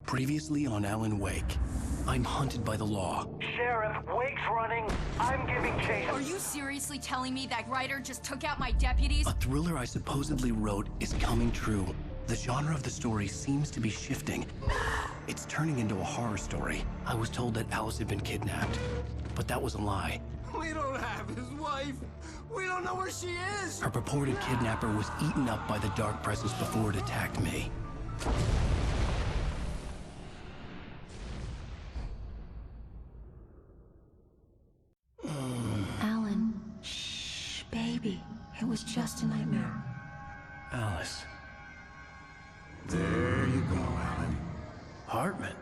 Previously on Alan Wake, I'm hunted by the law. Sheriff, Wake's running. I'm giving chase. Are you seriously telling me that writer just took out my deputies? A thriller I supposedly wrote is coming true. The genre of the story seems to be shifting. It's turning into a horror story. I was told that Alice had been kidnapped, but that was a lie. We don't have his wife. We don't know where she is. Her purported kidnapper was eaten up by the dark presence before it attacked me. Alan, shh, baby. It was just a nightmare. Alice. There you go, Alan. Hartman.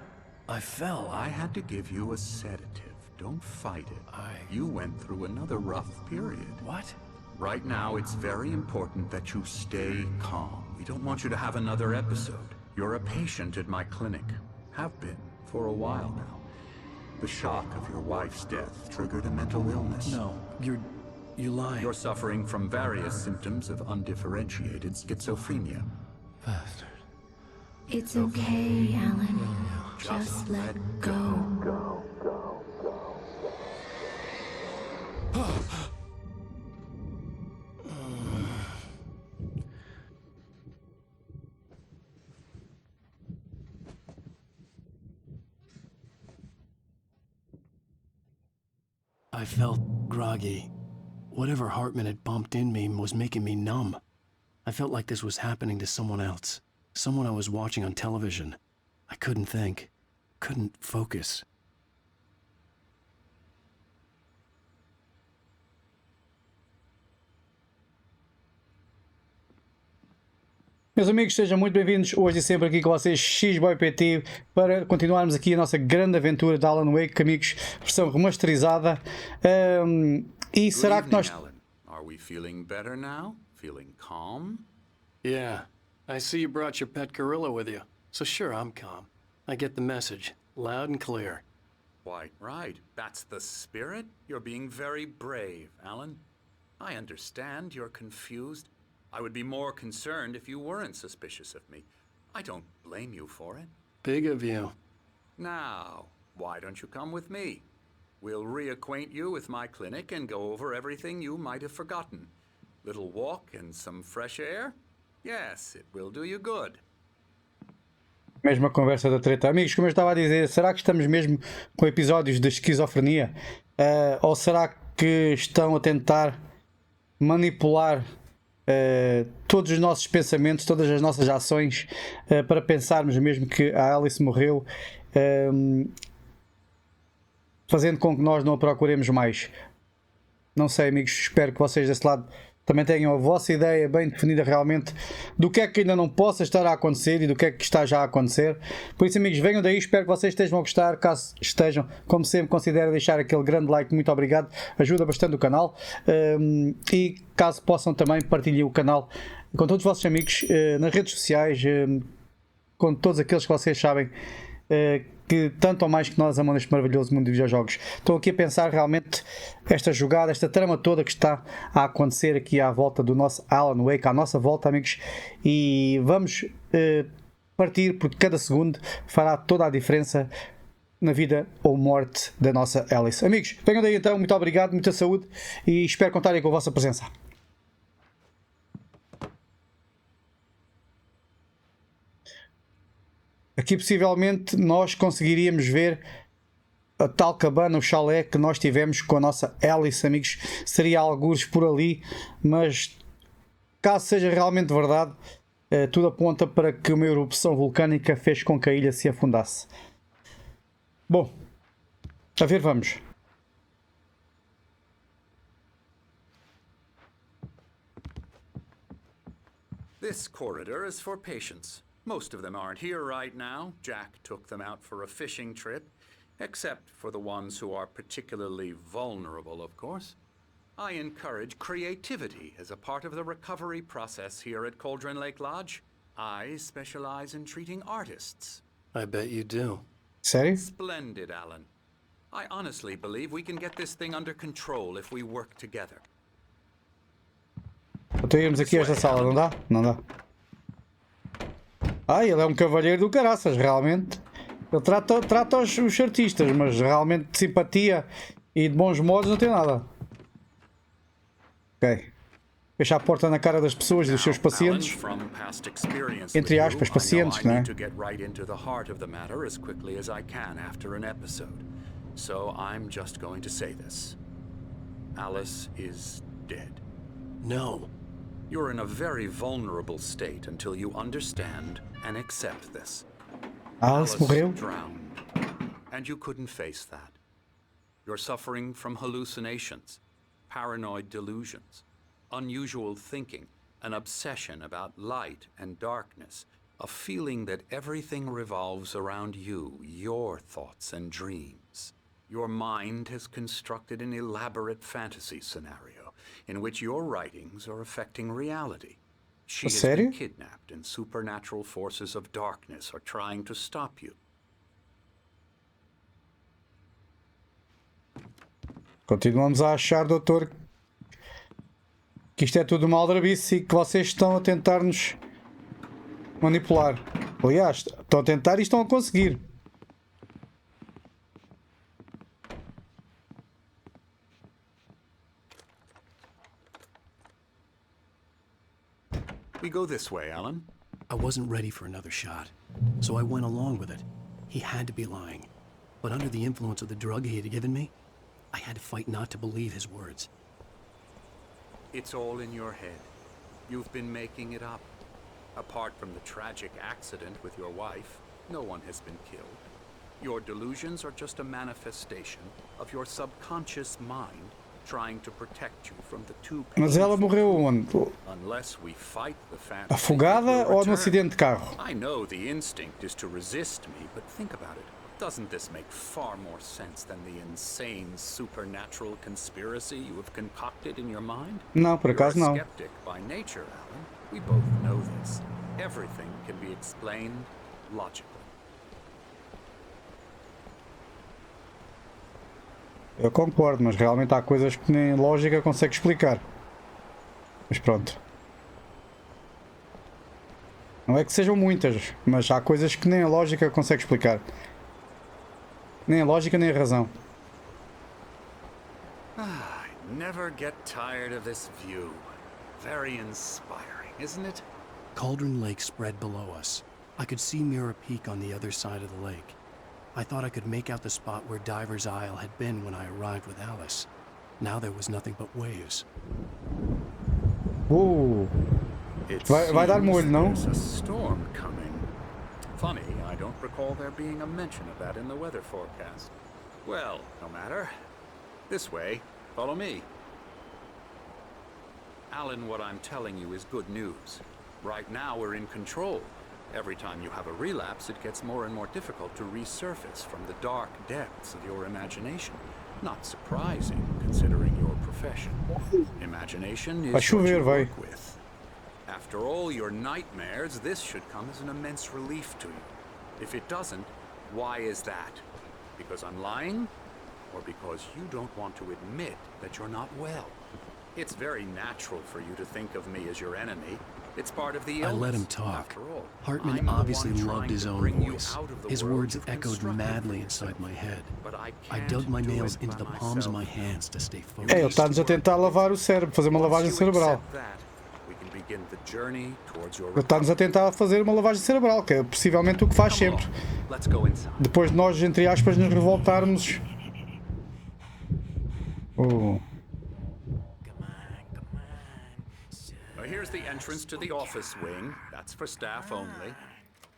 I fell. I had to give you a sedative. Don't fight it. You went through another rough period. What? Right now, it's very important that you stay calm. We don't want you to have another episode. You're a patient at my clinic. Have been for a while now. The shock of your wife's death triggered a mental illness. No, you're lying. You're suffering from various symptoms of undifferentiated schizophrenia. Bastard. It's okay, Alan. Just let go. I felt groggy. Whatever Hartman had bumped in me was making me numb. I felt like this was happening to someone else. Someone I was watching on television. I couldn't think. Couldn't focus. Meus amigos, sejam muito bem-vindos hoje e sempre aqui com vocês, XBoyPT, para continuarmos aqui a nossa grande aventura de Alan Wake, amigos, versão remasterizada. E será que nós... Alan. Are we feeling better now? Feeling calm? Yeah, I see you brought your pet gorilla with you. So sure, I'm calm. I get the message, loud and clear. Why, right. That's the spirit. You're being very brave, Alan. I understand you're confused. I would be more concerned if you weren't suspicious of me. I don't blame you for it. Big of you. Now, why don't you come with me? We'll reacquaint you with my clinic and go over everything you might have forgotten. Little walk and some fresh air? Yes, it will do you good. Mesma conversa da treta. Amigos, como eu estava a dizer, será que estamos mesmo com episódios de esquizofrenia? Ou será que estão a tentar manipular todos os nossos pensamentos, todas as nossas ações, para pensarmos mesmo que a Alice morreu, fazendo com que nós não a procuremos mais? Não sei, amigos, espero que vocês desse lado também tenham a vossa ideia bem definida realmente do que é que ainda não possa estar a acontecer e do que é que está já a acontecer. Por isso, amigos, venham daí, espero que vocês estejam a gostar. Caso estejam, como sempre, considerem deixar aquele grande like, muito obrigado, ajuda bastante o canal. E caso possam também, partilhem o canal com todos os vossos amigos nas redes sociais, com todos aqueles que vocês sabem que tanto ou mais que nós amamos este maravilhoso mundo de videojogos. Estou aqui a pensar realmente esta jogada, esta trama toda que está a acontecer aqui à volta do nosso Alan Wake, à nossa volta, amigos, e vamos partir, porque cada segundo fará toda a diferença na vida ou morte da nossa Alice. Amigos, venham daí então, muito obrigado, muita saúde e espero contarem com a vossa presença. Aqui possivelmente nós conseguiríamos ver a tal cabana, o chalé que nós tivemos com a nossa Alice, amigos. Seria algures por ali, mas caso seja realmente verdade, tudo aponta para que uma erupção vulcânica fez com que a ilha se afundasse. Bom, a ver, vamos. This corridor is for patients. Most of them aren't here right now. Jack took them out for a fishing trip, except for the ones who are particularly vulnerable, of course. I encourage creativity as a part of the recovery process here at Cauldron Lake Lodge. I specialize in treating artists. I bet you do. Sério? Splendid, Alan. I honestly believe we can get this thing under control if we work together. Então irmos aqui a esta sala, não dá? Não dá. Ah, ele é um cavalheiro do caraças, realmente. Ele trata os artistas, mas realmente de simpatia e de bons modos não tem nada. Ok. Fecha a porta na cara das pessoas e dos seus pacientes. Entre aspas, pacientes, não é? So I'm just going to say this. Alice is dead. No. You're in a very vulnerable state until you understand and accept this. Alice morreu. Drowned, and you couldn't face that. You're suffering from hallucinations, paranoid delusions, unusual thinking, an obsession about light and darkness, a feeling that everything revolves around you, your thoughts and dreams. Your mind has constructed an elaborate fantasy scenario in which your writings are affecting reality. She has been kidnapped and supernatural forces of darkness are trying to stop you. Continuamos a achar, doutor, que isto é tudo uma aldrabice e que vocês estão a tentar nos manipular. Aliás, estão a tentar e estão a conseguir. We go this way, Alan. I wasn't ready for another shot, so I went along with it. He had to be lying. But under the influence of the drug he had given me, I had to fight not to believe his words. It's all in your head. You've been making it up. Apart from the tragic accident with your wife, no one has been killed. Your delusions are just a manifestation of your subconscious mind trying to protect you from the two pains. Mas ela morreu onde? Unless we fight the fantasy, Afogada ou num acidente de carro? I know the instinct is to resist me, but think about it. Doesn't this make far more sense than the insane supernatural conspiracy you have concocted in your mind? Não, por acaso You're a não. skeptic by nature, Alan. We both know this. Everything can be explained logically. Eu concordo, mas realmente há coisas que nem lógica consegue explicar. Mas pronto. Não é que sejam muitas, mas há coisas que nem a lógica consegue explicar. Nem a lógica, nem a razão. I never get tired of this view. Very inspiring, isn't it? Cauldron Lake spread below us. I could see Mirror Peak on the other side of the lake. I thought I could make out the spot where Diver's Isle had been when I arrived with Alice. Now there was nothing but waves. Vai dar molho, não? There's a storm coming. Funny, I don't recall there being a mention of that in the weather forecast. Well, no matter. This way, follow me. Alan, what I'm telling you is good news. Right now we're in control. Every time you have a relapse, it gets more and more difficult to resurface from the dark depths of your imagination. Not surprising, considering your profession. Imagination is what you work with. After all your nightmares, this should come as an immense relief to you. If it doesn't, why is that? Because I'm lying? Or because you don't want to admit that you're not well? It's very natural for you to think of me as your enemy. It's part of the illness. I let him talk. After all, Hartman obviously loved his own voice. His words echoed madly inside my head. I dug my nails into the palms of my hands to stay focused. Ele está-nos a tentar lavar o cérebro, fazer uma lavagem cerebral. Ele está-nos a tentar fazer uma lavagem cerebral, que é possivelmente o que faz sempre. Depois de nós, entre aspas, nos revoltarmos. Here's the entrance to the office wing. That's for staff only.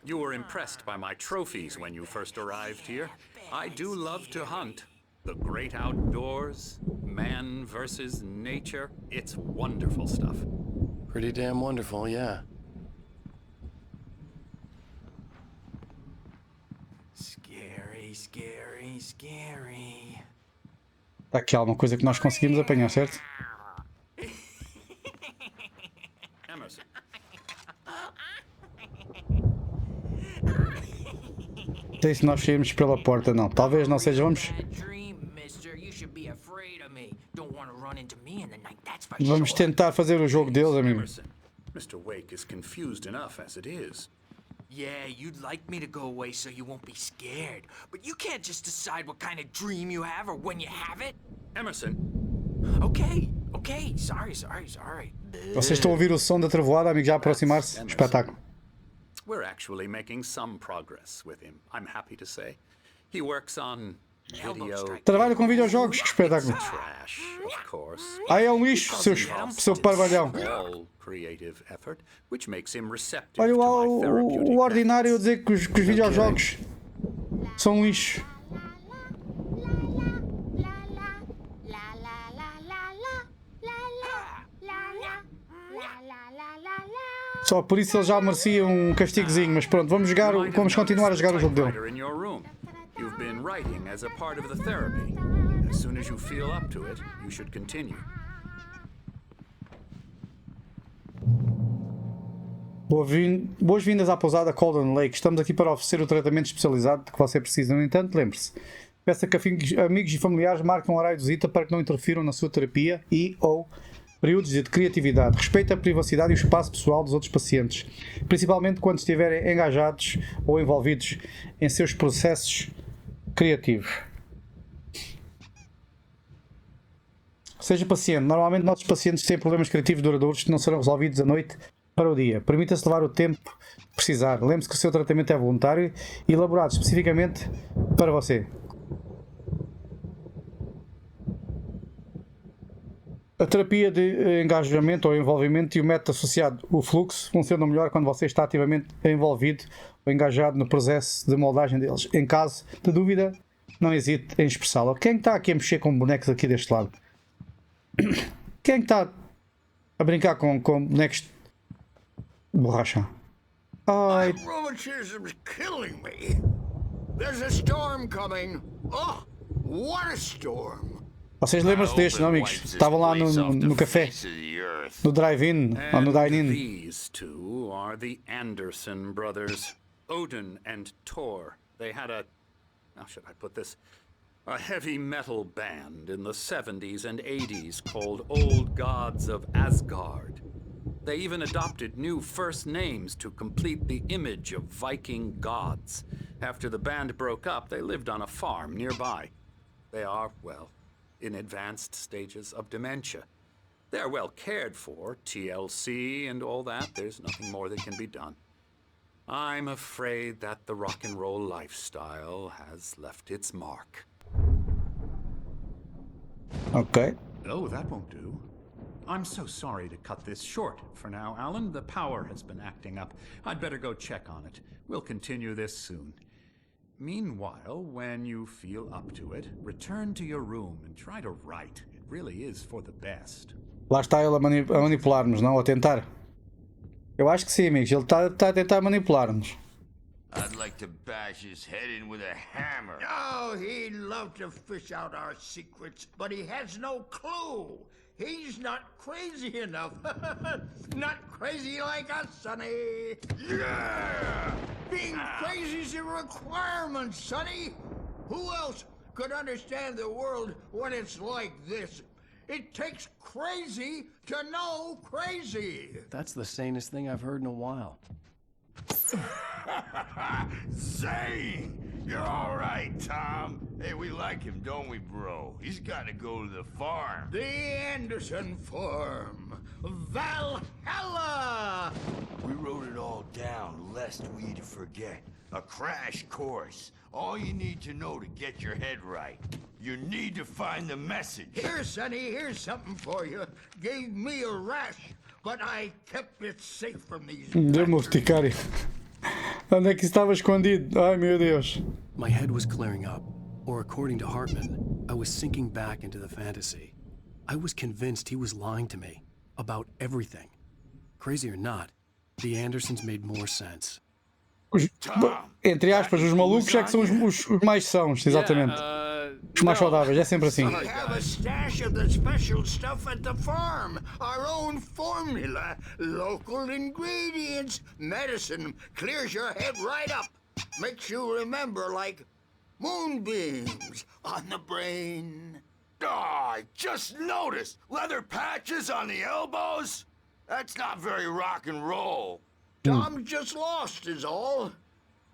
You were impressed by my trophies when you first arrived here. I do love to hunt. The great outdoors, man versus nature. It's wonderful stuff. Pretty damn wonderful, yeah. Scary, scary, scary. Está aqui alguma coisa que nós conseguimos apanhar, certo? porta e se nós sairmos pela porta, não. Talvez não seja. Vamos tentar fazer o jogo deles, amigo. Mr. Wake is confused enough as it is. Yeah, you'd like me to go away so you won't be scared. But you can't just decide what kind of dream you have or when you have it. Emerson, Okay, sorry. Vocês estão a ouvir o som da trovoada, amigo, já a aproximar-se? Espetáculo. we're actually making some progress with him, I'm happy to say. He works on video Trabalha com videojogos, que espetáculo. trash, of course. Ah, é um lixo, seu parvalhão. All creative effort, which makes him receptive Olha to my o therapeutic ordinário a methods. dizer que os videojogos são um lixo. Só por isso ele já merecia um castigozinho, mas pronto, vamos continuar a jogar o jogo dele. Typewriter in your room. You've been writing as a part of the therapy. As soon as you feel up to it, you should continue. Boas-vindas à pousada Golden Lake. Estamos aqui para oferecer o tratamento especializado de que você precisa. No entanto, lembre-se, peça que amigos e familiares marquem um horário de visita para que não interfiram na sua terapia ou períodos de criatividade. Respeite a privacidade e o espaço pessoal dos outros pacientes, principalmente quando estiverem engajados ou envolvidos em seus processos criativos. Seja paciente. Normalmente nossos pacientes têm problemas criativos duradouros que não serão resolvidos à noite para o dia. Permita-se levar o tempo que precisar. Lembre-se que o seu tratamento é voluntário e elaborado especificamente para você. A terapia de engajamento ou envolvimento e o método associado, o fluxo, funcionam melhor quando você está ativamente envolvido ou engajado no processo de moldagem deles. Em caso de dúvida, não hesite em expressá-lo. Quem está aqui a mexer com bonecos aqui deste lado? Quem está a brincar com bonecos de borracha? Ai, Rheumatism's killing me. There's a storm coming. Oh, what a storm. vocês lembram-se destes, não, amigos? Estavam lá no café, no drive-in ou no And dine-in. these two are the Anderson brothers, Odin and Thor. They had how should I put this? A heavy metal band in the 70s and 80s called Old Gods of Asgard. They even adopted new first names to complete the image of Viking gods. After the band broke up, they lived on a farm nearby. They are, well, in advanced stages of dementia. They're well cared for, TLC and all that. There's nothing more that can be done. I'm afraid that the rock and roll lifestyle has left its mark. Ok. Oh, that won't do. I'm so sorry to cut this short for now, Alan. The power has been acting up. I'd better go check on it. We'll continue this soon. Meanwhile, when you feel up to it, return to your room and try to write. It really is for the best. Lá está ele a manipular-nos, não? A tentar. Eu acho que sim, amigos. Ele está a tentar manipular-nos. I'd like to bash his head in with a hammer. Oh, he'd love to fish out our secrets, but he has no clue. He's not crazy enough. Not crazy like us, Sonny. Yeah! Being crazy's a requirement, Sonny. Who else could understand the world when it's like this? It takes crazy to know crazy. That's the sanest thing I've heard in a while. Zane! You're all right, Tom. Hey, we like him, don't we, bro? He's got to go to the farm. The Anderson farm. Valhalla! We wrote it all down, lest we forget. A crash course. All you need to know to get your head right. You need to find the message. Here, Sonny, here's something for you. Gave me a rash, but I kept it safe from these. Deu-me urticária. Onde é que estava escondido? Ai, meu Deus. My head was clearing up, or according to Hartman, I was sinking back into the fantasy. I was convinced he was lying to me about everything. Crazy or not, the Andersons made more sense. Entre aspas, os malucos é que são os mais sãos, exatamente. Os mais saudáveis, é sempre assim. We have a stash of the special stuff at the farm. Our own formula. Local ingredients. Medicine clears your head right up. Makes you remember like moonbeams on the brain. I just noticed leather patches on the elbows. That's not very rock and roll. Tom's just lost is all.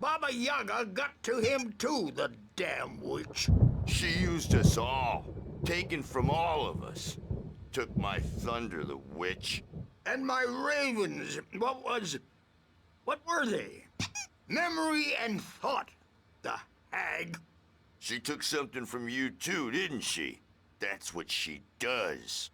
Baba Yaga got to him too, the damn witch. She used us all, taken from all of us. Took my thunder, the witch. And my ravens, what were they? Memory and thought, the hag. She took something from you too, didn't she? That's what she does.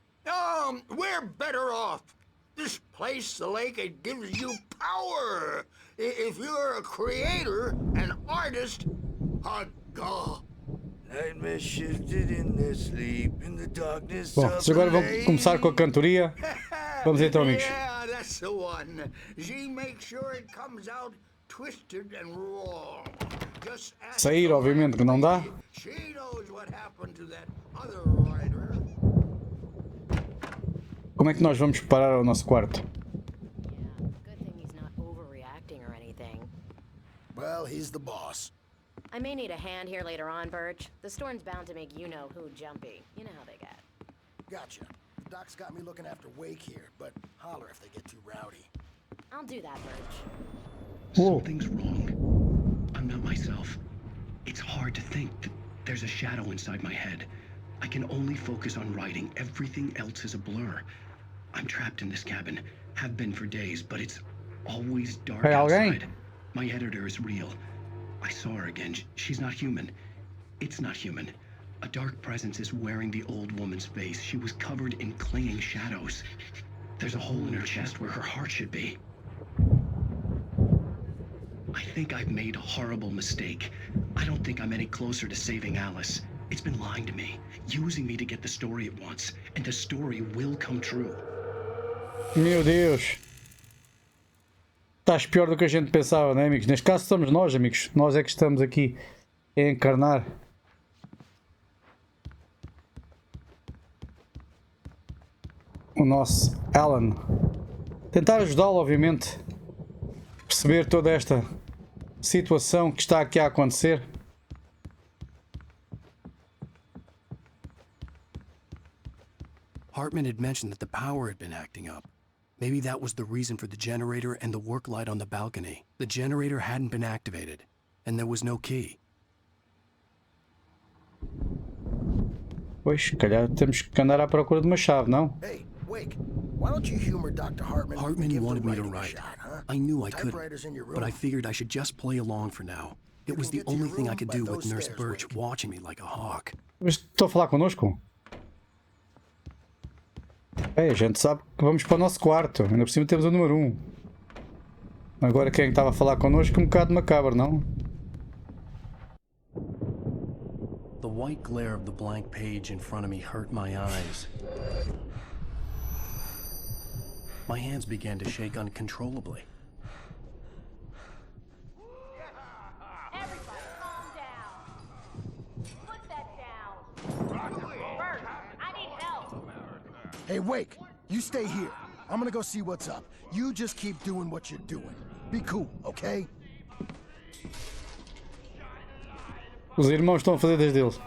We're better off. This place, the lake, it gives you power. If you're a creator, an artist, a god. Nightmare shifted in their sleep in the darkness Bom, of se agora the vamos começar com a cantoria. Vamos então, amigos. Yeah, that's the one. She makes sure it comes out twisted and wrong. Just ask Sair, obviamente, que não dá. She knows what happened to that other writer. Como é que nós vamos parar ao nosso quarto? Good thing he's not overreacting or anything. Well, he's the boss. I may need a hand here later on, Birch. The storm's bound to make you-know-who jumpy. You know how they get. Gotcha. Doc's got me looking after Wake here, but holler if they get too rowdy. I'll do that, Birch. Whoa. Something's wrong. I'm not myself. It's hard to think that there's a shadow inside my head. I can only focus on writing. Everything else is a blur. I'm trapped in this cabin. Have been for days, but it's always dark Hey, alguém? outside. My editor is real. I saw her again. She's not human. It's not human. A dark presence is wearing the old woman's face. She was covered in clinging shadows. There's a hole in her chest where her heart should be. I think I've made a horrible mistake. I don't think I'm any closer to saving Alice. It's been lying to me, using me to get the story it wants, and the story will come true. Meu Deus. Estás pior do que a gente pensava, não é, amigos? Neste caso somos nós, amigos. Nós é que estamos aqui a encarnar. O nosso Alan. Tentar ajudá-lo, obviamente. Perceber toda esta situação que está aqui a acontecer. Hartman had mentioned that the power had been acting up. Maybe that was the reason for the generator and the work light on the balcony. The generator hadn't been activated, and there was no key. Pois, se calhar temos que andar à procura de uma chave, não? Hey, Wake, why don't you humor Dr. Hartman? Hartman Give the wanted me to writing a write. shot, huh? I knew I Typewriter's in your couldn't, but I room. figured I should just play along for now. It was the can get to only your thing I room could by do with those Nurse stairs, Birch Wake. watching me like a hawk. Mas estou a falar connosco? É, a gente sabe que vamos para o nosso quarto. Ainda por cima temos o número 1. Agora quem estava a falar connosco um bocado macabro, não? The white glare of the blank page in front of me hurt my eyes. My hands began to shake uncontrollably. Everybody, calm down. Put that down. Birch, I need help. Hey, Wake, you stay here. I'm gonna go see what's up. You just keep doing what you're doing. Be cool, okay? Os irmãos estão a fazer das deles.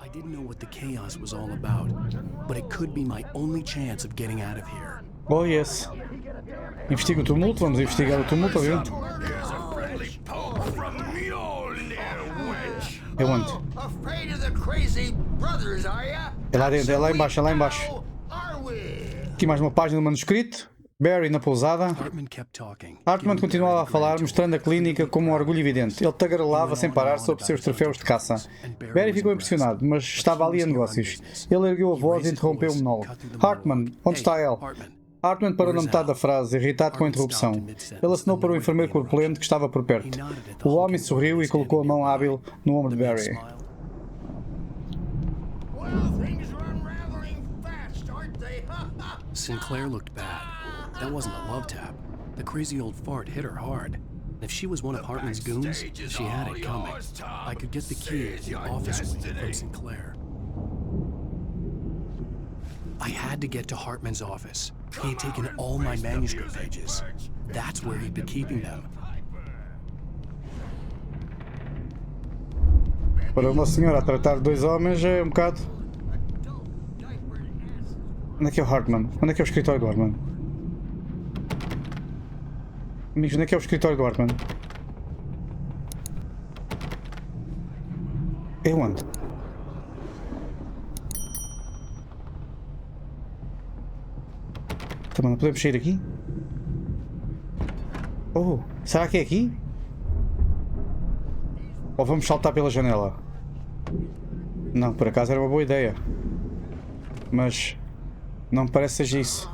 I didn't know what the chaos was all about, but it could be my only chance of getting out of here. Oh yes. Investiga o tumulto, vamos investigar o tumulto, obviamente. Here's a friendly poke from Mjolnir, witch. É onde? Afraid of the crazy brothers, are ya? É lá dentro, é lá embaixo, é lá embaixo. How are we? Aqui mais uma página do manuscrito. Barry na pousada. Hartman kept talking. Hartman continuava a falar, mostrando a clínica como um orgulho evidente. Ele tagarelava sem parar sobre seus troféus de caça. Barry ficou impressionado, mas estava ali a negócios. Ele ergueu a voz e interrompeu o monólogo. Hartman, onde está ele? Hartman parou na metade da frase, irritado com a interrupção. Ele assinou para o enfermeiro corpulento que estava por perto. O homem sorriu e colocou a mão hábil no ombro de Barry. Well, things are unraveling fast, aren't they? Sinclair looked bad. That wasn't a love tap. The crazy old fart hit her hard. If she was one of Hartman's goons, she had it coming. I could get the key to the office wing from Sinclair. I had to get to Hartman's office. He had taken all my manuscript pages. That's where he'd been keeping them. Para uma senhora a tratar dois homens é um bocado... Onde é que é o Hartman? Onde é que é o escritório do Hartman? Amigos, onde é que é o escritório do Hartman? É onde? Também não podemos sair aqui? Oh, será que é aqui? Ou vamos saltar pela janela? Não, por acaso era uma boa ideia. Mas não me parece que seja isso.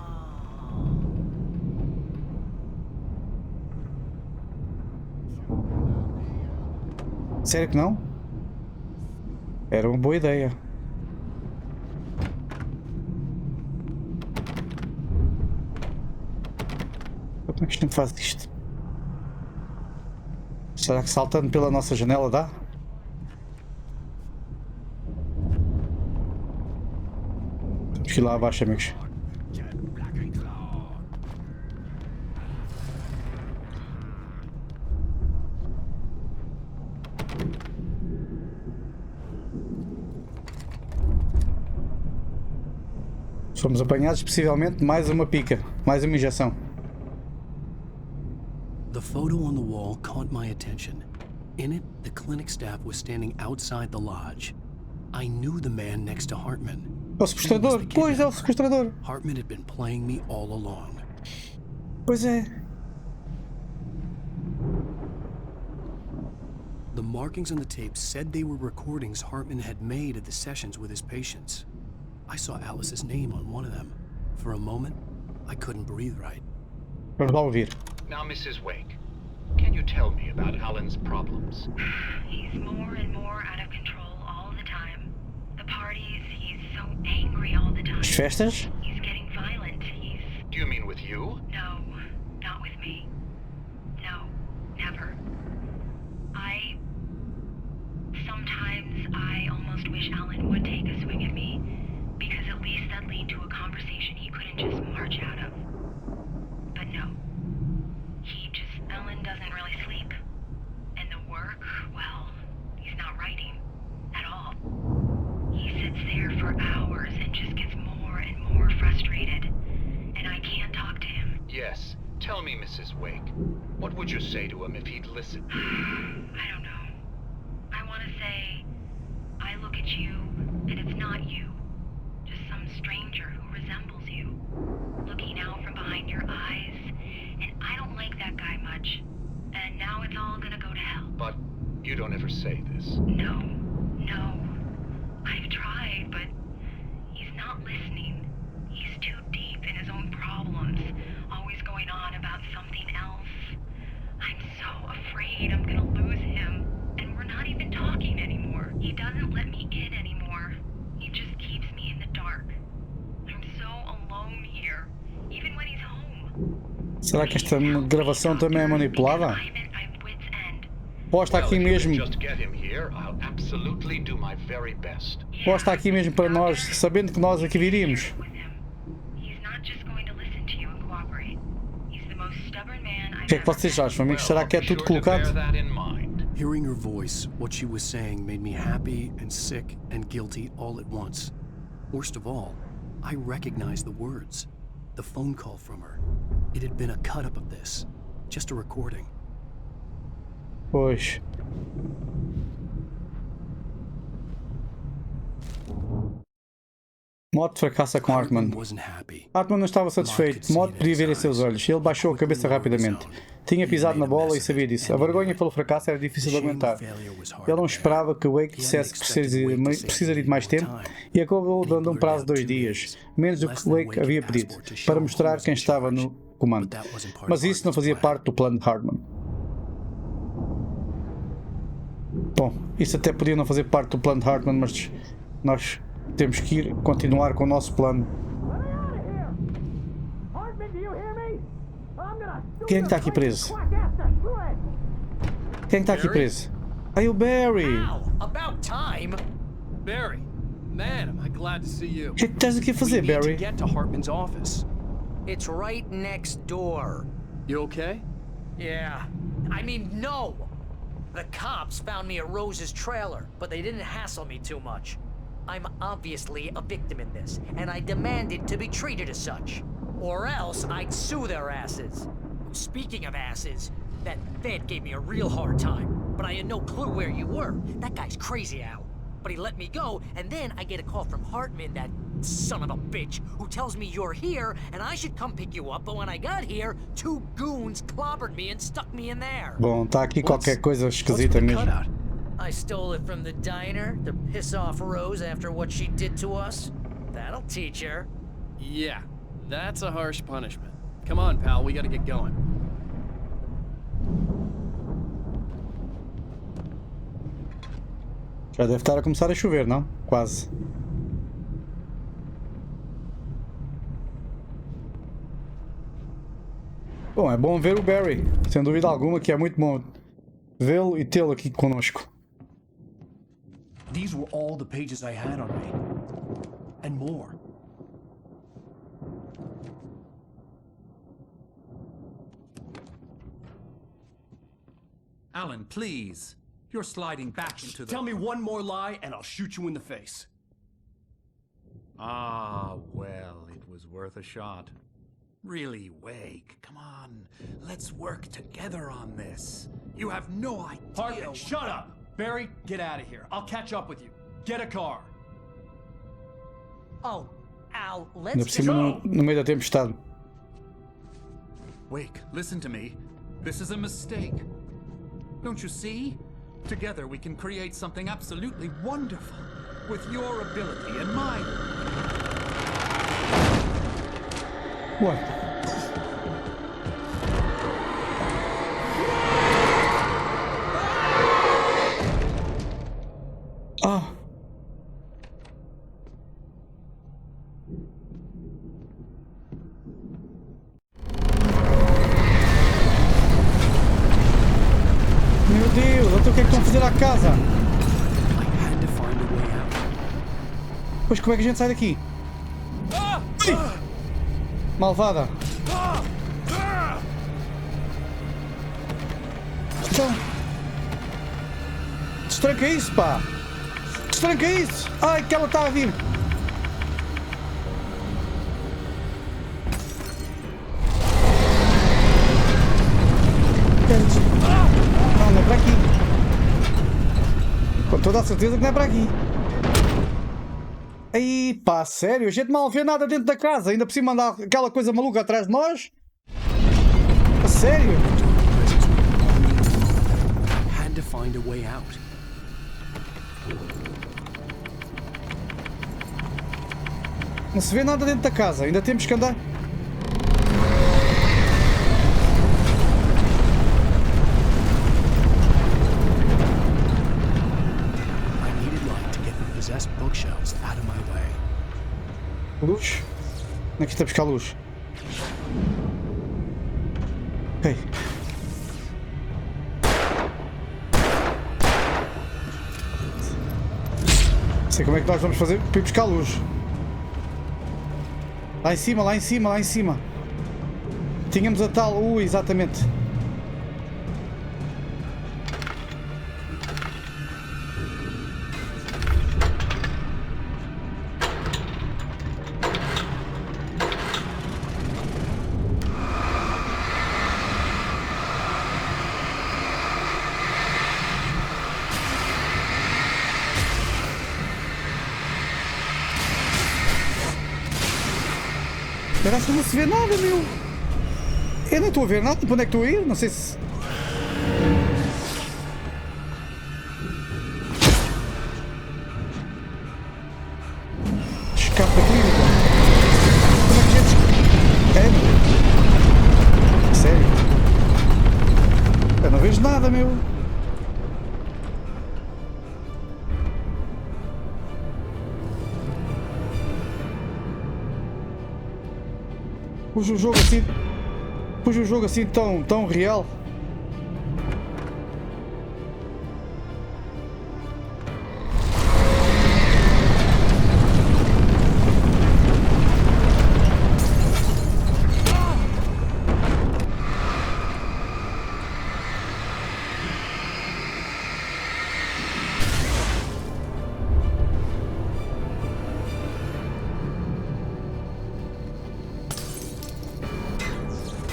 Sério que não? Era uma boa ideia. Como é que isto me faz isto? Será que saltando pela nossa janela dá? Temos que ir lá abaixo, amigos. Fomos apanhados, possivelmente mais uma pica, mais uma injeção. The photo on the wall caught my attention. In it, the clinic staff was standing outside the lodge. I knew the man next to Hartman. É o sequestrador! Pois é o sequestrador! Hartman had been playing me all along. Pois é. The markings on the tape said they were recordings Hartman had made of the sessions with his patients. I saw Alice's name on one of them. For a moment, I couldn't breathe right. Vamos lá ouvir. Now, Mrs. Wake, can you tell me about Alan's problems? He's more and more out of control all the time. The parties, he's so angry all the time. As festas? He's getting violent. Do you mean with you? No, not with me. No, never. Sometimes I almost wish Alan would take a swing at me, because at least that'd lead to a conversation he couldn't just march out of. But no. Alan doesn't really sleep. And the work, well, he's not writing at all. He sits there for hours and just gets more and more frustrated. And I can't talk to him. Yes. Tell me, Mrs. Wake, what would you say to him if he'd listen? I don't know. I want to say, I look at you, and it's not you. Just some stranger who resembles you. Looking out from behind your eyes. And I don't like that guy much. And now it's all gonna go to hell. But you don't ever say this. No. I've tried, but he's not listening. He's too deep in his own problems. Always going on about something else. I'm so afraid I'm gonna lose him. And we're not even talking anymore. He doesn't let me in anymore. He just keeps me in the dark. I'm so alone here. Even when he's home. Será que esta gravação também é manipulada? Posta aqui mesmo. Posta aqui mesmo para nós, sabendo que nós aqui viríamos. O que é que vocês acham, amigos? Será que é tudo colocado? Hearing her voice, what she was saying made me happy and sick and guilty all at once. Worst of all, I recognized the words. The phone call from her. It had been a cut-up of this. Just a recording. Pois. Mote fracassa com Hartman. Hartman não estava satisfeito. Mote podia ver em seus olhos. Ele baixou a cabeça rapidamente. Tinha pisado na bola e sabia disso. A vergonha pelo fracasso era difícil de aguentar. Ele não esperava que Wake dissesse que precisaria de mais tempo e acabou dando um prazo de 2 dias, menos do que Wake havia pedido, para mostrar quem estava no comando. Mas isso não fazia parte do plano de Hartman. Bom, isso até podia não fazer parte do plano de Hartman, mas nós temos que continuar com o nosso plano. Quem é que está aqui preso? Quem é que está aqui preso? Ai, o Barry! About time. Barry, man, am I glad to see you. O que é que estás aqui a fazer, We need Barry? to get to Hartman's office. It's right next door. You okay? Yeah. I mean, no. The cops found me at Rose's trailer, but they didn't hassle me too much. I'm obviously a victim in this, and I demanded to be treated as such. Or else I'd sue their asses. Speaking of asses, that Fed gave me a real hard time, but I had no clue where you were. That guy's crazy, Al. But he let me go, and then I get a call from Hartman, that son of a bitch, who tells me you're here, and I should come pick you up, but when I got here, 2 goons clobbered me and stuck me in there. Bom, tá aqui qualquer coisa esquisita mesmo. I stole it from the diner to piss off Rose after what she did to us. That'll teach her. Yeah, that's a harsh punishment. Come on, pal, we gotta get going. Já deve estar a começar a chover, não? Quase. Bom, é bom ver o Barry, sem dúvida alguma, que é muito bom vê-lo e tê-lo aqui conosco. These were all the pages I had on me. And more. Alan, please. You're sliding back into the... Tell me one more lie and I'll shoot you in the face. Ah, well, it was worth a shot. Really, Wake, come on. Let's work together on this. You have no idea... Hartman, shut up! Barry, get out of here. I'll catch up with you. Get a car. Oh, Al, Ainda let's por cima no meio da tempestade. Wake, listen to me. This is a mistake. Don't you see? Together we can create something absolutely wonderful. With your ability and mine. What? Ah. Meu Deus, então o que é que estão a fazer à casa? Pois como é que a gente sai daqui? Sim. Malvada. Então. Destranca isso, pá. Destranca isso. Ai, que ela está a vir. Não, não é para aqui. Com toda a certeza que não é para aqui. Aí, pá, sério? A gente mal vê nada dentro da casa. Ainda por cima andar aquela coisa maluca atrás de nós? A sério? Não se vê nada dentro da casa. Ainda temos que andar. Luz? Onde é que está a buscar luz? Ok. Sei como é que nós vamos fazer para ir buscar luz. Lá em cima, lá em cima, lá em cima. Tínhamos a tal... exatamente. Parece que não se vê nada, meu. Eu nem estou a ver nada. Para onde é que estou a ir? Não sei se... Escape da clínica. Como é que a gente... É? Sério? Eu não vejo nada, meu. Pus o jogo assim tão real.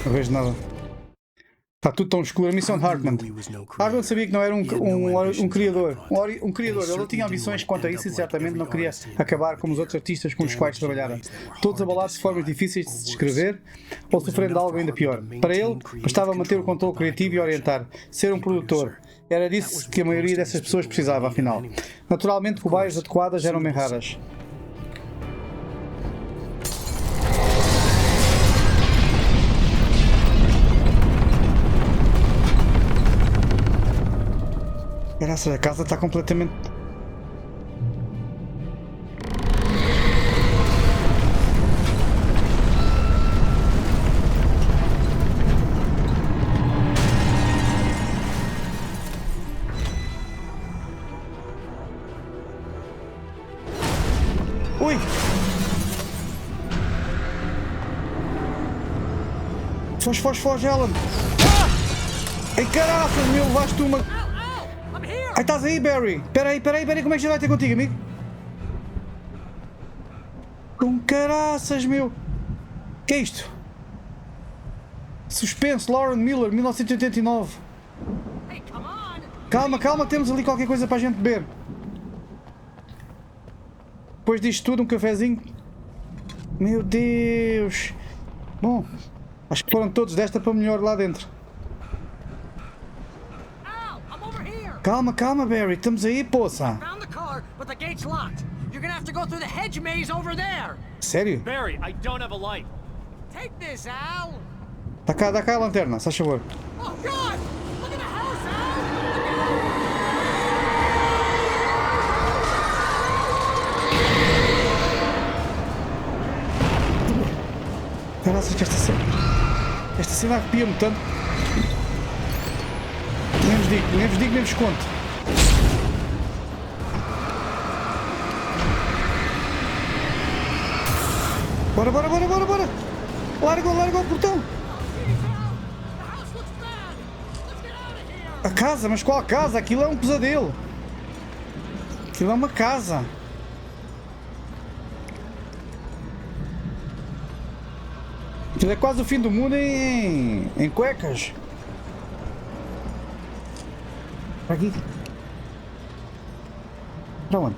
Não vejo nada. Está tudo tão escuro. A missão de Hartman. Hartman sabia que não era um criador. Um criador. Ele tinha ambições quanto a isso e certamente não queria acabar como os outros artistas com os quais trabalhara. Todos abalados de formas difíceis de se descrever ou sofrendo algo ainda pior. Para ele, bastava manter o controle criativo e orientar. Ser um produtor. Era disso que a maioria dessas pessoas precisava, afinal. Naturalmente, cobaias adequadas eram bem raras. Graças, a casa está completamente... Ui! Foge, Alan! Ai, caraças, meu, levaste uma... Ai, estás aí, Barry! Espera aí, como é que já vai ter contigo, amigo? Com caraças, meu! Que é isto? Suspense, Lauren Miller, 1989. Calma, temos ali qualquer coisa para a gente beber. Depois disto tudo, um cafezinho. Meu Deus! Bom, acho que foram todos desta para melhor lá dentro. Calma, Barry, estamos aí, poça. Sério? Barry, I don't have a light. Take this, Al. Dá cá a lanterna, se faz favor. Oh God! Look at the house, Al! Caraca, que esta cena arrepia-me tanto. Nem vos digo, nem vos conto. Bora! Larga o portão! A casa? Mas qual casa? Aquilo é um pesadelo. Aquilo é uma casa. Aquilo é quase o fim do mundo em cuecas. Aqui. Para onde?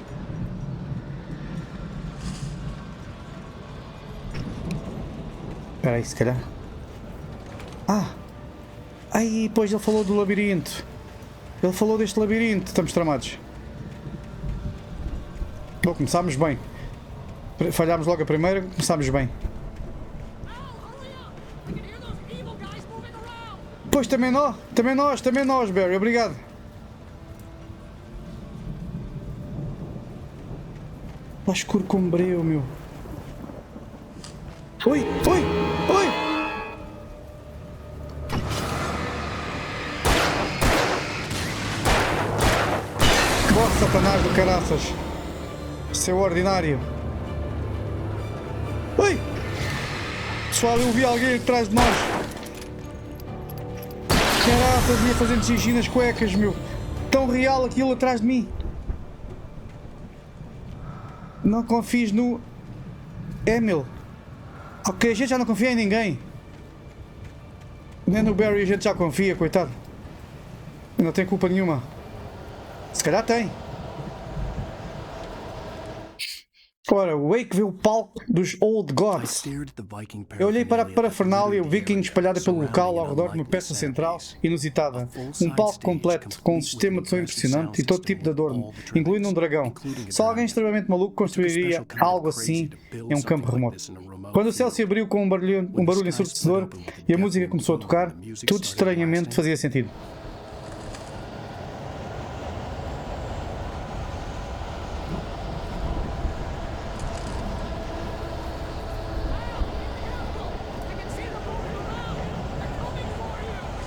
Espera aí, se calhar. Ai, pois ele falou do labirinto. Ele falou deste labirinto. Estamos tramados. Bom, começámos bem. Falhámos logo a primeira, começámos bem. Pois, também nós, Barry, obrigado. Está escuro como breu, meu. Oi! Corre, Satanás do caraças. Seu ordinário. Oi! Pessoal, eu vi alguém atrás de nós. Caraças, ia fazendo xixi nas cuecas, meu. Tão real aquilo atrás de mim. Não confies no... Emil. Ok, a gente já não confia em ninguém. Nem no Barry a gente já confia, coitado. Não tem culpa nenhuma. Se calhar tem. Ora, o Wake vê o palco dos Old Gods. Eu olhei para a parafernália viking espalhada pelo local ao redor de uma peça central inusitada. Um palco completo, com um sistema de som impressionante e todo tipo de adorno, incluindo um dragão. Só alguém extremamente maluco construiria algo assim em um campo remoto. Quando o céu se abriu com um barulho ensurdecedor e a música começou a tocar, tudo estranhamente fazia sentido.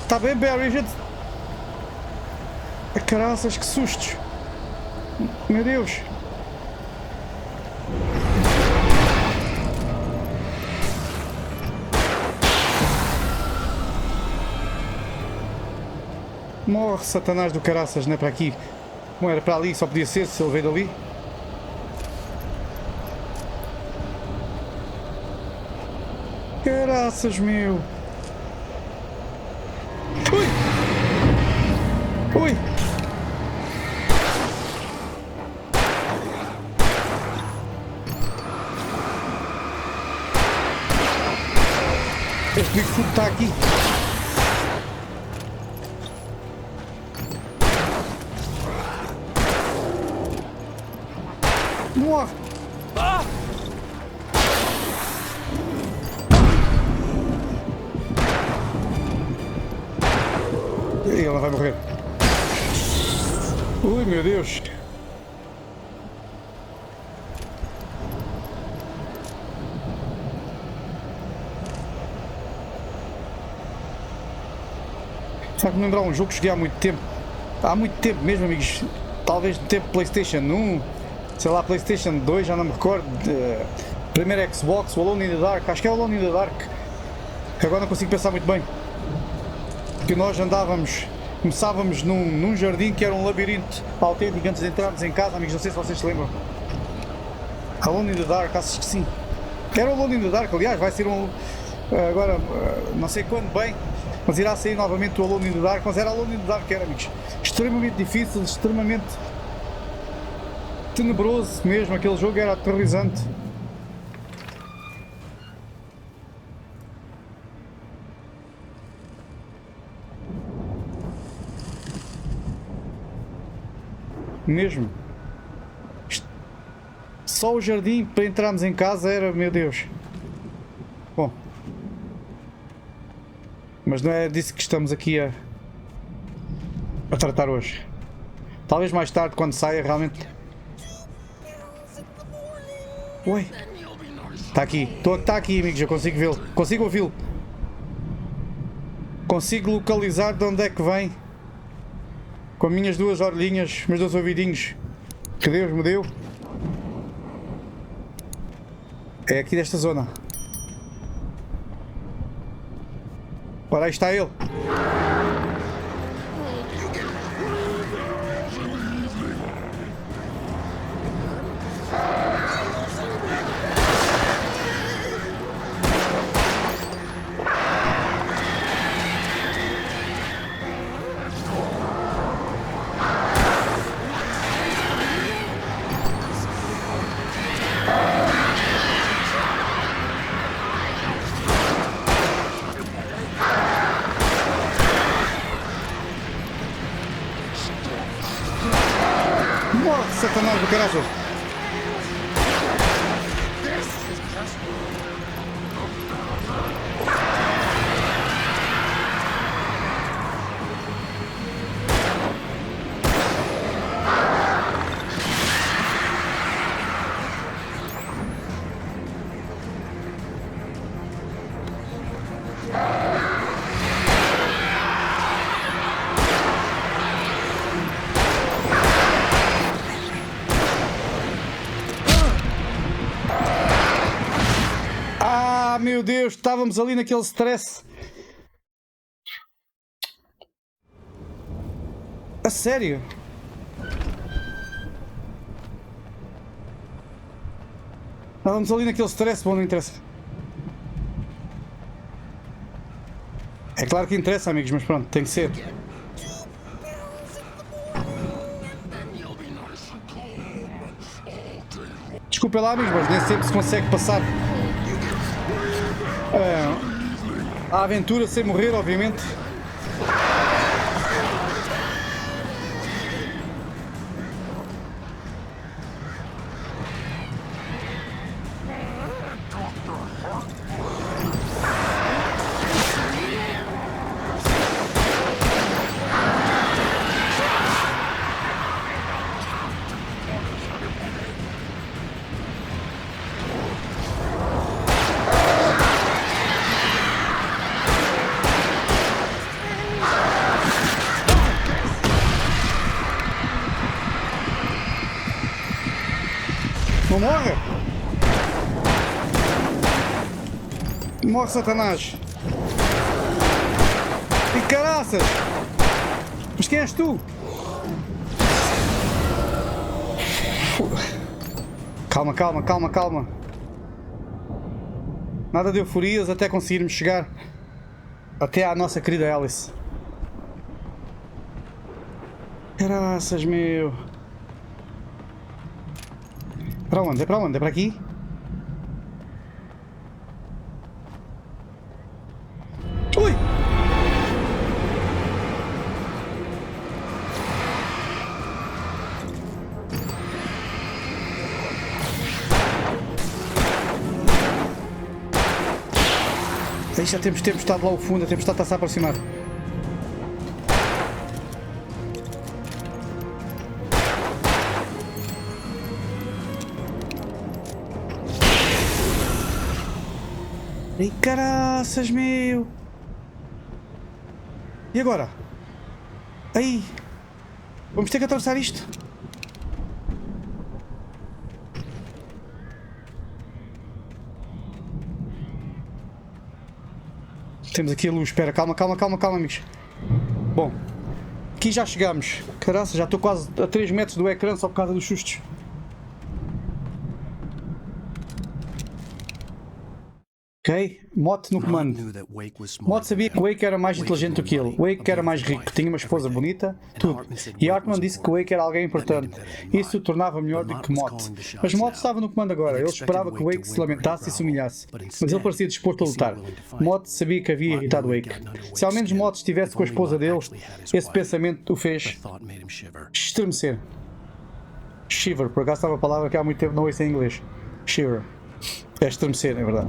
Está bem, Barry, gente... Caraças, que sustos! Meu Deus! Morre, Satanás do caraças, não é para aqui. Não era para ali, só podia ser se ele veio dali. Caraças, meu! Ui! Este Bigfoot está aqui. Morre! Ah! E ela vai morrer. Ui, meu Deus! Sabe-me lembrar um jogo que joguei há muito tempo. Há muito tempo mesmo, amigos. Talvez no tempo PlayStation 1, sei lá, PlayStation 2, já não me recordo. Primeiro Xbox, o Alone in the Dark. Acho que é o Alone in the Dark. Que agora não consigo pensar muito bem. Que nós andávamos, começávamos num jardim que era um labirinto autêntico antes de entrarmos em casa, amigos. Não sei se vocês se lembram. Alone in the Dark, acho que sim. Era o Alone in the Dark, aliás, vai ser um. Agora, não sei quando bem. Mas irá sair novamente o Alone in the Dark, mas era Alone in the Dark, era, amigos. Extremamente difícil, extremamente tenebroso mesmo, aquele jogo era aterrorizante. Mesmo. Só o jardim para entrarmos em casa era, meu Deus. Bom. Mas não é disso que estamos aqui a tratar hoje. Talvez mais tarde, quando saia realmente. Oi! Está aqui. Está aqui, amigos. Eu consigo vê-lo. Consigo ouvi-lo. Consigo localizar de onde é que vem. Com as minhas duas orelhinhas, meus dois ouvidinhos. Que Deus me deu. É aqui desta zona. Ora, aí está ele. Satanás do caralho. Meu Deus, estávamos ali naquele stress. A sério? Estávamos ali naquele stress, bom, não interessa. É claro que interessa, amigos, mas pronto, tem que ser. Desculpa lá, amigos, mas nem sempre se consegue passar a aventura sem morrer, obviamente. Não morre? Morre, Satanás! E caraças! Mas quem és tu? Calma, calma, calma, calma. Nada de euforias até conseguirmos chegar até à nossa querida Alice. Caraças, meu. Para onde? É para onde? É para aqui? Ui! Aí já temos estado lá ao fundo, a tempestade está-se a aproximar. Ai, caraças, meu! E agora? Aí! Vamos ter que atravessar isto? Temos aqui a luz. Espera, calma, amigos. Bom, aqui já chegamos. Caraças, já estou quase a 3 metros do ecrã só por causa dos sustos. Ok, mote no comando. Mote sabia que Wake era mais inteligente do que ele. Wake era mais rico, tinha uma esposa bonita, tudo. E Hartman disse que Wake era alguém importante. Isso o tornava melhor do que Mote. Mas Mote estava no comando agora. Ele esperava que Wake se lamentasse e se humilhasse. Mas ele parecia disposto a lutar. Mote sabia que havia irritado Wake. Se ao menos Mote estivesse com a esposa dele, esse pensamento o fez estremecer. Shiver, por acaso estava a palavra que há muito tempo não ouço em inglês. Shiver. É estremecer, é verdade.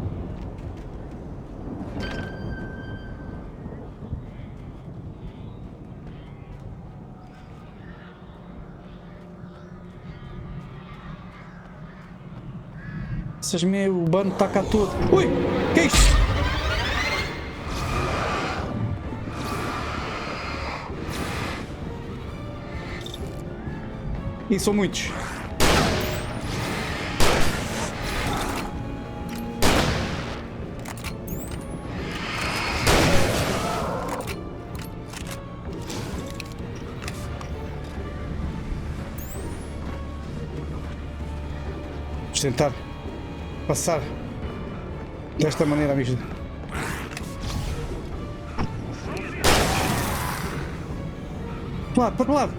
Essas meu, o bando está cá todo. Ui! Que é isto? E são muitos. Vamos tentar passar desta maneira, amigos. Para o lado.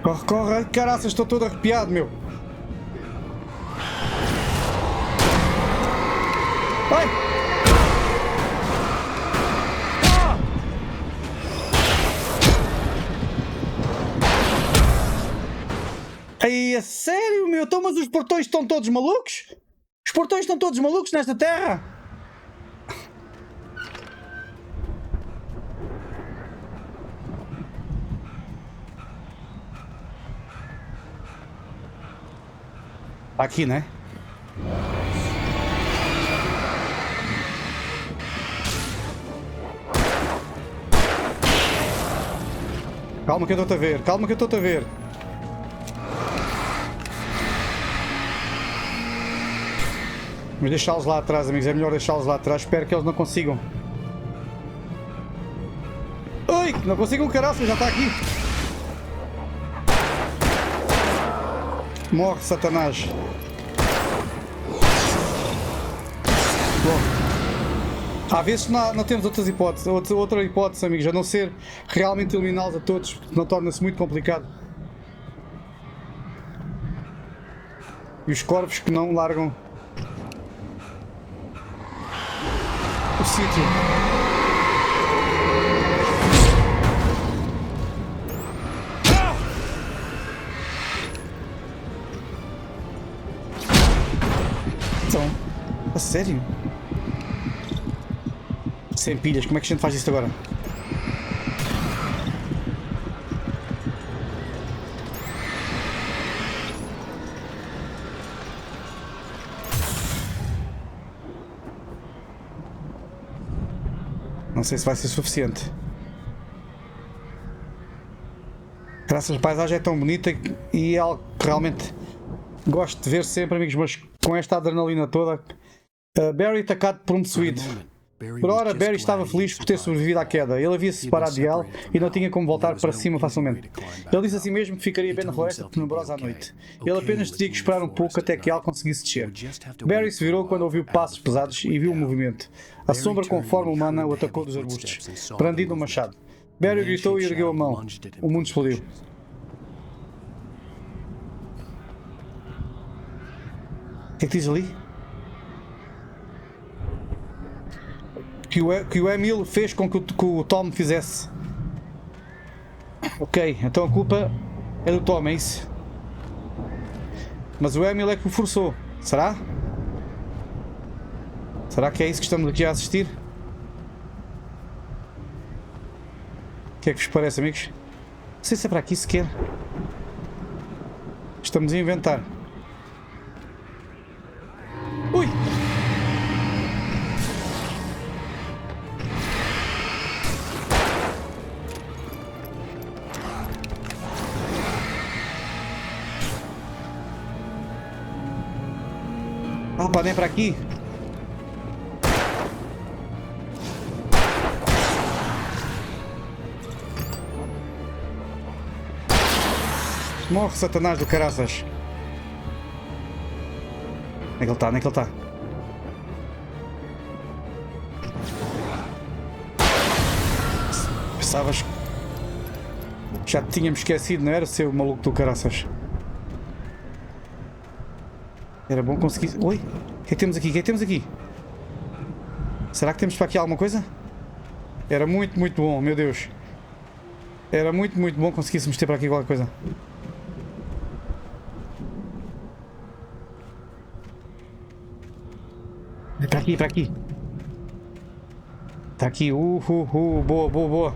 Corre, corre. Ai, caraças, estou todo arrepiado, meu. Ai! Ai, a sério, meu? Então, mas os portões estão todos malucos? Os portões estão todos malucos nesta terra? Aqui, né? Calma que eu estou-te a ver, calma que eu estou-te a ver. Vamos deixá-los lá atrás, amigos. É melhor deixá-los lá atrás. Espero que eles não consigam. Ai! Não consigam, caraças. Já está aqui. Morre, Satanás. Bom. Às vezes não temos outras hipóteses. Outra hipótese, amigos. A não ser realmente eliminá-los a todos. Não torna-se muito complicado. E os corvos que não largam o sítio. Então, a sério? Sem pilhas, como é que a gente faz isto agora? Não sei se vai ser suficiente. Graças à paisagem é tão bonita e é algo que realmente gosto de ver sempre, amigos, mas com esta adrenalina toda. Barry atacado por um possuído. Por ora, Barry estava feliz por ter sobrevivido à queda. Ele havia se separado de ela e não tinha como voltar para cima facilmente. Ele disse a si mesmo que ficaria bem na floresta tenebrosa à noite. Ele apenas teria que esperar um pouco até que ela conseguisse descer. Barry se virou quando ouviu passos pesados e viu o movimento. A sombra com forma humana o atacou dos arbustos, brandindo um machado. Barry gritou e ergueu a mão. O mundo explodiu. O que é que diz ali? Que o Emil fez com que o Tom fizesse. Ok, então a culpa é do Tom, é isso? Mas o Emil é que o forçou. Será? Será que é isso que estamos aqui a assistir? O que é que vos parece, amigos? Não sei se é para aqui sequer. Estamos a inventar. Ui! Opa, nem para aqui. Morre, Satanás do caraças. Onde é que ele está? Onde é que ele está? Pensavas que já te tínhamos esquecido, não era, seu maluco do caraças? Era bom conseguir... Oi? O que é que temos aqui? O que é que temos aqui? Será que temos para aqui alguma coisa? Era muito, muito bom, meu Deus. Era muito, muito bom conseguíssemos ter para aqui qualquer coisa. É para aqui, para aqui. Está aqui. Boa, boa, boa.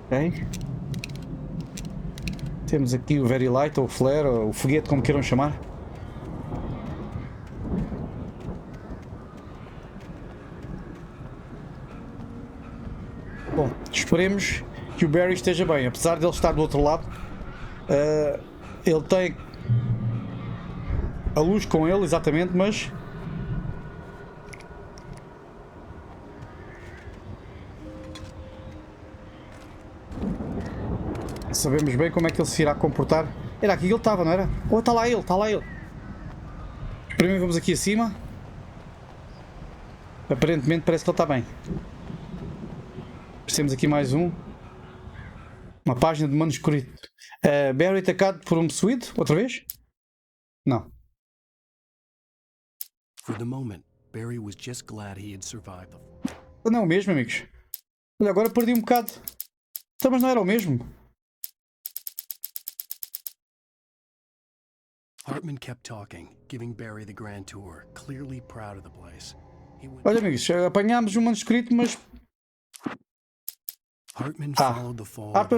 Ok. Temos aqui o Very Light, ou o Flare, ou o foguete, como queiram chamar. Bom, esperemos que o Barry esteja bem, apesar de ele estar do outro lado. Ele tem a luz com ele, exatamente, mas sabemos bem como é que ele se irá comportar. Era aqui que ele estava, não era? Oh, está lá ele, está lá ele. Primeiro vamos aqui acima. Aparentemente parece que ele está bem. Temos aqui mais um. Uma página de manuscrito. Barry atacado por um possuído? Outra vez? Não. For the moment, Barry was just glad he had survived. Não é o mesmo, amigos. Olha, agora perdi um bocado. Então, mas não era o mesmo. Hartman kept talking, giving Barry the grand tour, clearly proud of the place. Olha, amigos, apanhámos um manuscrito, mas... Hartman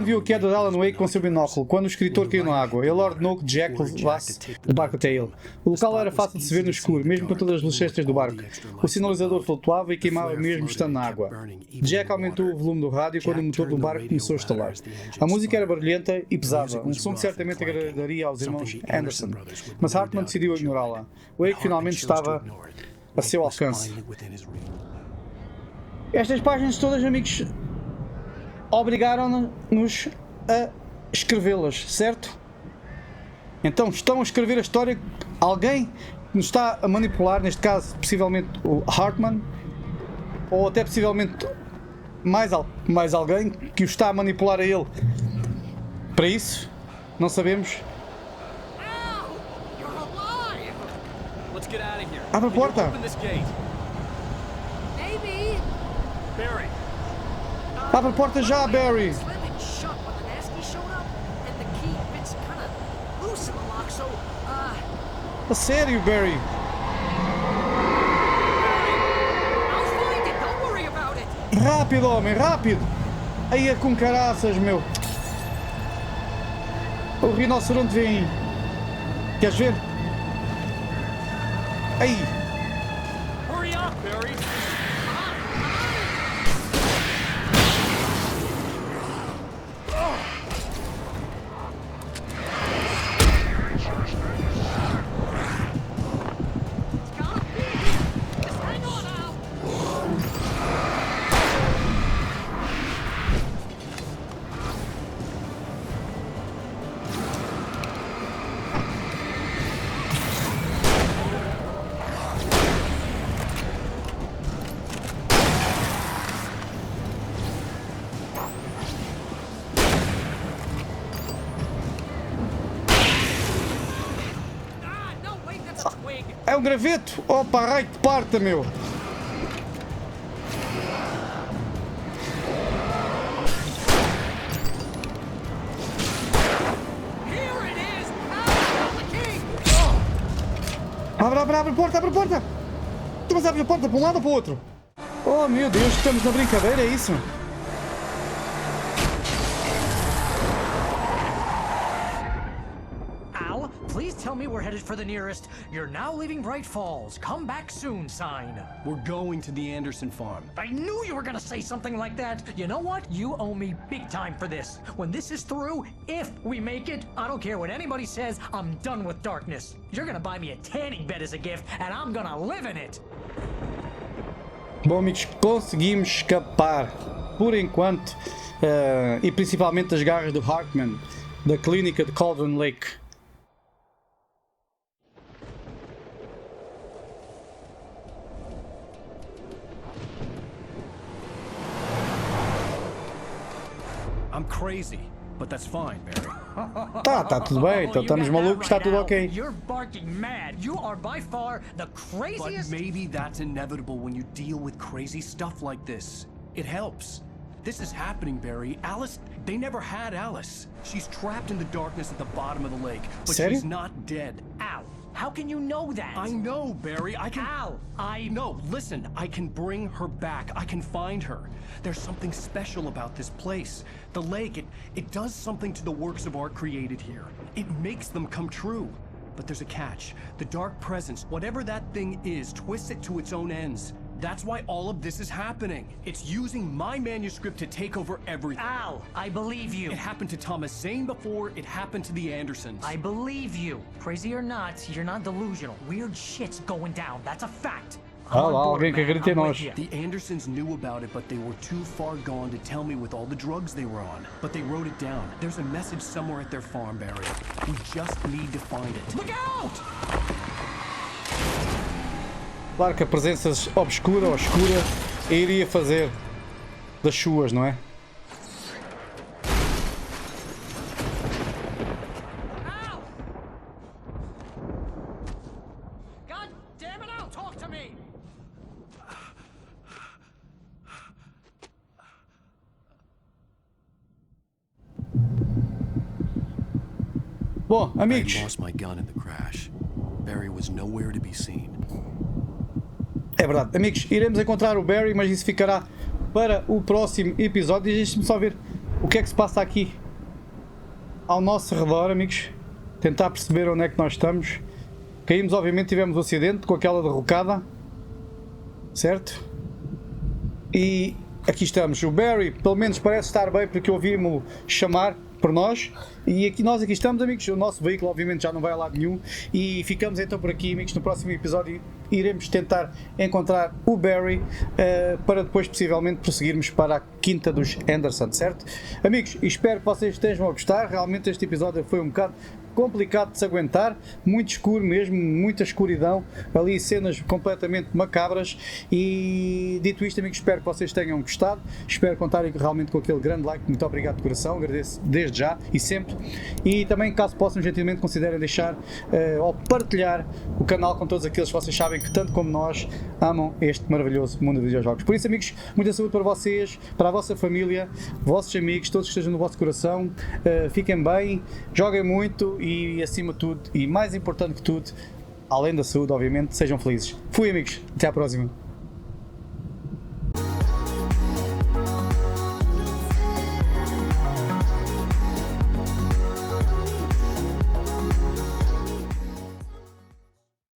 viu a queda de Alan Wake com seu binóculo quando o escritor caiu na água. Ele ordenou que Jack levasse o barco até ele. O local era fácil de se ver no escuro, mesmo com todas as luzes extras do barco. O sinalizador flutuava e queimava mesmo estando na água. Jack aumentou o volume do rádio quando o motor do barco começou a estalar. A música era barulhenta e pesada, um som que certamente agradaria aos irmãos Anderson, mas Hartman decidiu ignorá-la. Wake finalmente estava a seu alcance. Estas páginas todas, amigos, obrigaram-nos a escrevê-las, certo? Então estão a escrever a história. Alguém nos está a manipular, neste caso possivelmente o Hartman, ou até possivelmente mais alguém que o está a manipular a ele. Para isso, não sabemos. Abre a porta! Abre a porta já, Barry! A sério, Barry? Rápido, homem, rápido! Aí é com caraças, meu! O rinoceronte vem aí. Queres ver? Aí! Hurry up, Barry! é um graveto! Opa, raio de parta, meu! Abre a porta, abre a porta! Tu mas abres a porta para um lado ou para o outro? Oh meu Deus, estamos na brincadeira, é isso? Al, please tell me we're headed for the nearest "You're now leaving Bright Falls. Come back soon" sign. We're going to the Anderson farm. I knew you were gonna say something like that. You know what? You owe me big time for this. When this is through, if we make it, I don't care what anybody says, I'm done with darkness. You're gonna buy me a tanning bed as a gift, and I'm gonna live in it. Bom, amigos, conseguimos escapar por enquanto e principalmente das garras do Hartman, da clínica de Calvin Lake. I'm crazy, but that's fine, Barry. Tá tudo bem, então estamos malucos, está tudo ok. You're barking mad. You are by far the But craziest. maybe that's inevitable when you deal with crazy stuff like this. It helps. This is happening, Barry. Alice, they never had Alice. She's trapped in the darkness at the bottom of the lake, but Sério? she's not dead. Al, how can you know that? I know, Barry. I can... Al, No, listen. I can bring her back. I can find her. There's something special about this place. The lake, it does something to the works of art created here. It makes them come true. But there's a catch. The dark presence, whatever that thing is, twists it to its own ends. That's why all of this is happening. It's using my manuscript to take over everything. Al, I believe you. It happened to Thomas Zane before, it happened to the Andersons. I believe you. Crazy or not, you're not delusional. Weird shit's going down. That's a fact. I'm on board, alguém que man. acredite em I'm with nós. you. The Andersons knew about it, but they were too far gone to tell me with all the drugs they were on. But they wrote it down. There's a message somewhere at their farm, Barry. We just need to find it. Look out! Claro que a presença obscura ou escura iria fazer das suas, não é? Al! God damn it, Al, talk to me! Bom, amigos, I lost my gun in the crash. Barry was nowhere to be seen. é verdade, amigos, iremos encontrar o Barry, mas isso ficará para o próximo episódio. E deixem-me só ver o que é que se passa aqui ao nosso redor, amigos. Tentar perceber onde é que nós estamos. Caímos, obviamente, tivemos um acidente com aquela derrocada, certo? E aqui estamos. O Barry, pelo menos, parece estar bem, porque ouvimos chamar por nós. E nós aqui estamos, amigos. O nosso veículo, obviamente, já não vai a lado nenhum. E ficamos então por aqui, amigos. No próximo episódio iremos tentar encontrar o Barry para depois, possivelmente, prosseguirmos para a quinta dos Anderson, certo? Amigos, espero que vocês estejam a gostar. Realmente este episódio foi um bocado complicado de se aguentar, muito escuro mesmo, muita escuridão, ali cenas completamente macabras. E dito isto, amigos, espero que vocês tenham gostado, espero contarem realmente com aquele grande like. Muito obrigado de coração, agradeço desde já e sempre. E também, caso possam, gentilmente considerem deixar ou partilhar o canal com todos aqueles que vocês sabem que tanto como nós amam este maravilhoso mundo de videojogos. Por isso, amigos, muita saúde para vocês, para a vossa família, vossos amigos, todos que estejam no vosso coração. Fiquem bem, joguem muito e, acima de tudo, e mais importante que tudo, além da saúde, obviamente, sejam felizes. Fui, amigos. Até à próxima.